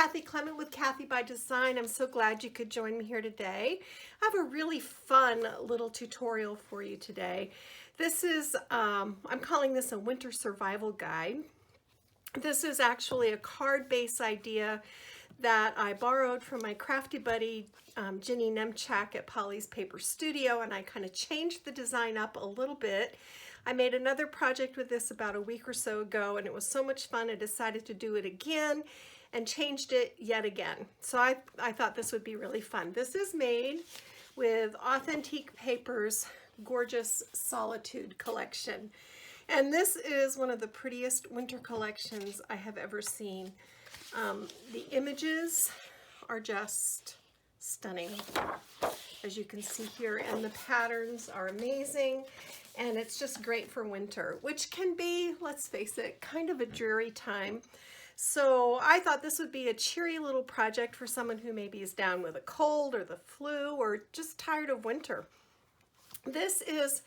Kathy Clement with Kathy by Design. I'm so glad you could join me here today. I have a really fun little tutorial for you today. This is, I'm calling this a winter survival guide. This is actually a card-based idea that I borrowed from my crafty buddy, Ginny Nemchak at Polly's Paper Studio, and I kind of changed the design up a little bit. I made another project with this about a week or so ago, and it was so much fun I decided to do it again and changed it yet again. So I thought this would be really fun. This is made with Authentique Paper's gorgeous Solitude collection. And this is one of the prettiest winter collections I have ever seen. The images are just stunning, as you can see here, and the patterns are amazing, and it's just great for winter, which can be, let's face it, kind of a dreary time. So I thought this would be a cheery little project for someone who maybe is down with a cold or the flu or just tired of winter. This is,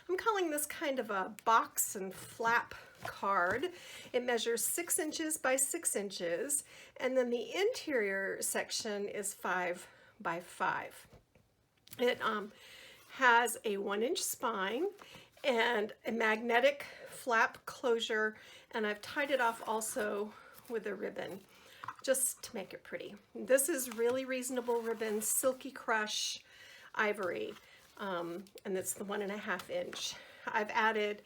I'm calling this kind of a box and flap card. It measures 6 inches by 6 inches, and then the interior section is 5 by 5. It has a 1-inch spine and a magnetic flap closure, and I've tied it off also with a ribbon just to make it pretty. This is really reasonable ribbon, Silky Crush Ivory, and it's the 1.5 inch. I've added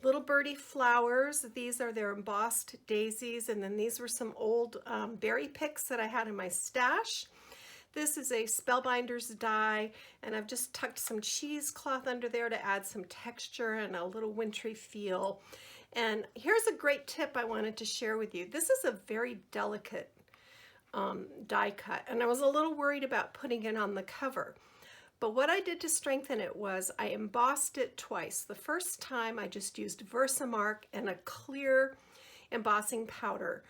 little birdie flowers. These are their embossed daisies, and then these were some old berry picks that I had in my stash. This is a Spellbinders die, and I've just tucked some cheesecloth under there to add some texture and a little wintry feel. And here's a great tip I wanted to share with you. This is a very delicate die cut, and I was a little worried about putting it on the cover. But what I did to strengthen it was I embossed it twice. The first time I just used Versamark and a clear embossing powder.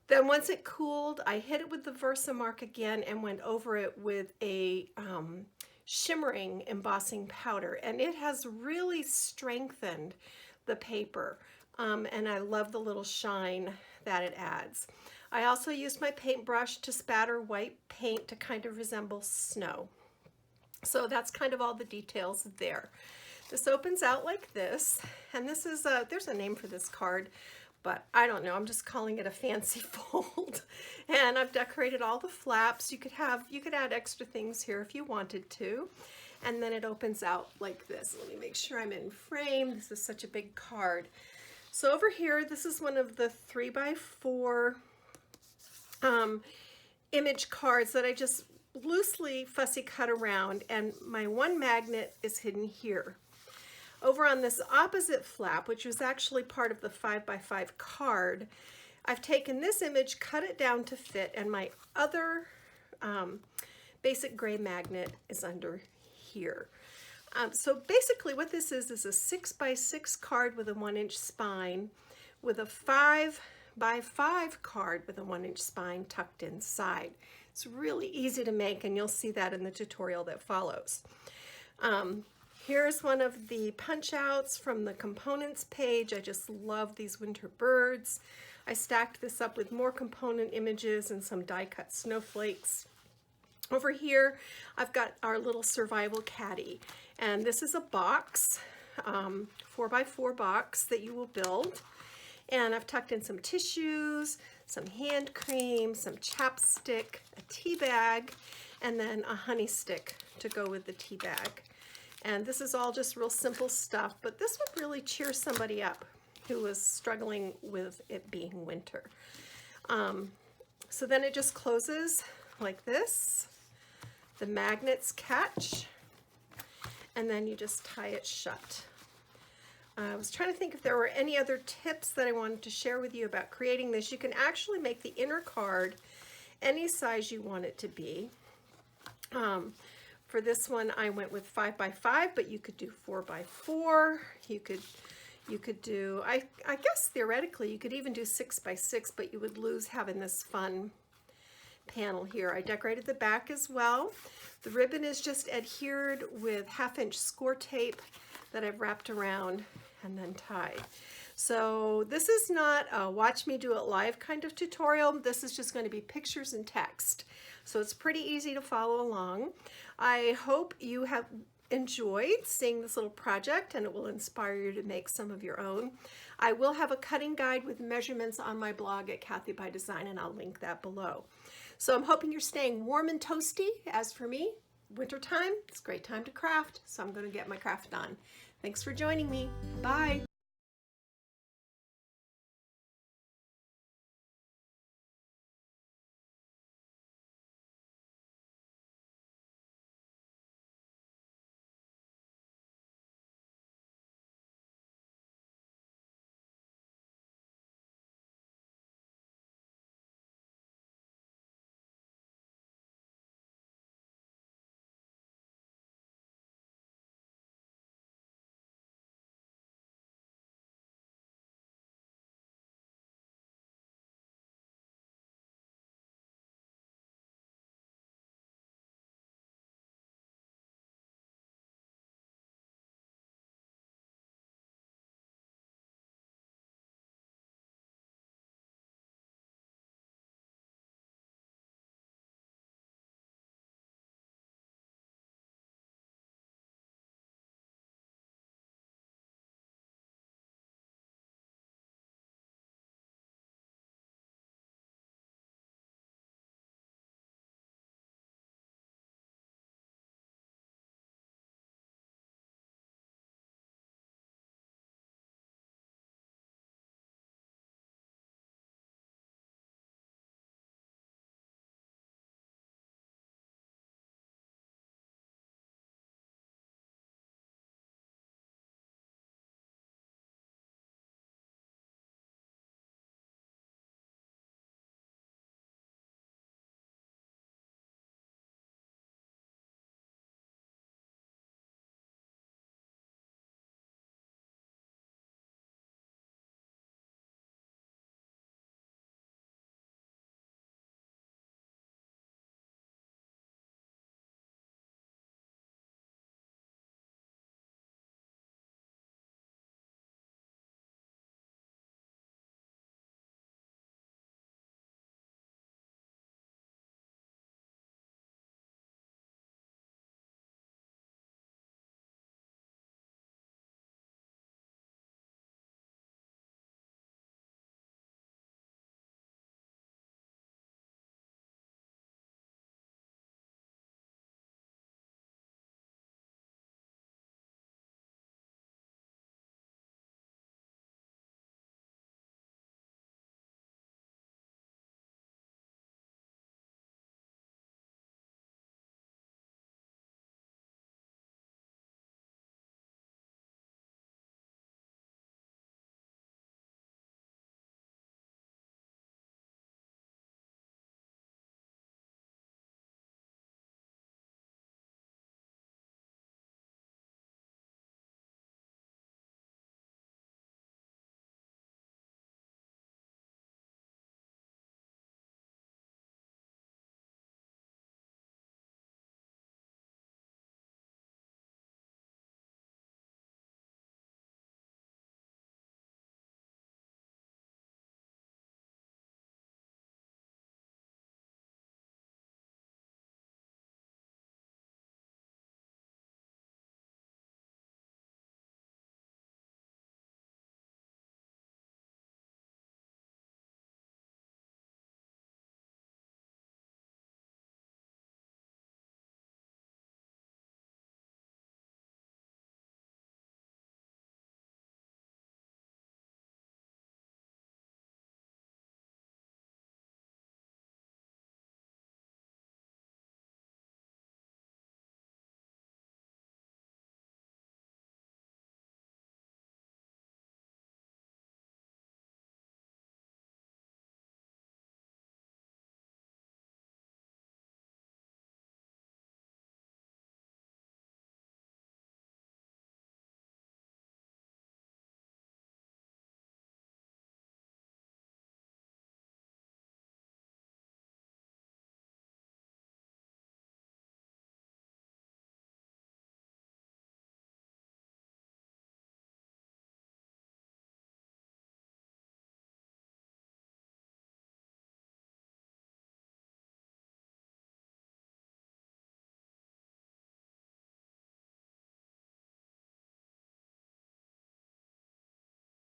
Then once it cooled, I hit it with the Versamark again and went over it with a shimmering embossing powder. And it has really strengthened the paper. And I love the little shine that it adds. I also used my paintbrush to spatter white paint to kind of resemble snow. So that's kind of all the details there. This opens out like this, and this is there's a name for this card, but I don't know, I'm just calling it a fancy fold. And I've decorated all the flaps. You could add extra things here if you wanted to. And then it opens out like this. Let me make sure I'm in frame. This is such a big card. So over here, this is one of the 3x4 image cards that I just loosely fussy cut around, and my one magnet is hidden here. Over on this opposite flap, which was actually part of the 5x5 card, I've taken this image, cut it down to fit, and my other basic gray magnet is under here. So basically what this is a 6x6 card with a 1-inch spine with a 5x5 card with a 1-inch spine tucked inside. It's really easy to make, and you'll see that in the tutorial that follows. Here's one of the punch outs from the components page. I just love these winter birds. I stacked this up with more component images and some die cut snowflakes. Over here, I've got our little survival caddy, and this is a box, 4x4 box that you will build. And I've tucked in some tissues, some hand cream, some chapstick, a tea bag, and then a honey stick to go with the tea bag. And this is all just real simple stuff, but this would really cheer somebody up who was struggling with it being winter. So then it just closes like this. The magnets catch, and then you just tie it shut. I was trying to think if there were any other tips that I wanted to share with you about creating this. You can actually make the inner card any size you want it to be. For this one, I went with 5x5, but you could do 4x4. You could do, I guess theoretically, you could even do 6x6, but you would lose having this fun panel here. I decorated the back as well. The ribbon is just adhered with 1/2-inch score tape that I've wrapped around and then tied. So this is not a watch me do it live kind of tutorial. This is just going to be pictures and text. So it's pretty easy to follow along. I hope you have enjoyed seeing this little project and it will inspire you to make some of your own. I will have a cutting guide with measurements on my blog at Kathy by Design, and I'll link that below. So I'm hoping you're staying warm and toasty. As for me, wintertime, it's a great time to craft, so I'm going to get my craft done. Thanks for joining me. Bye.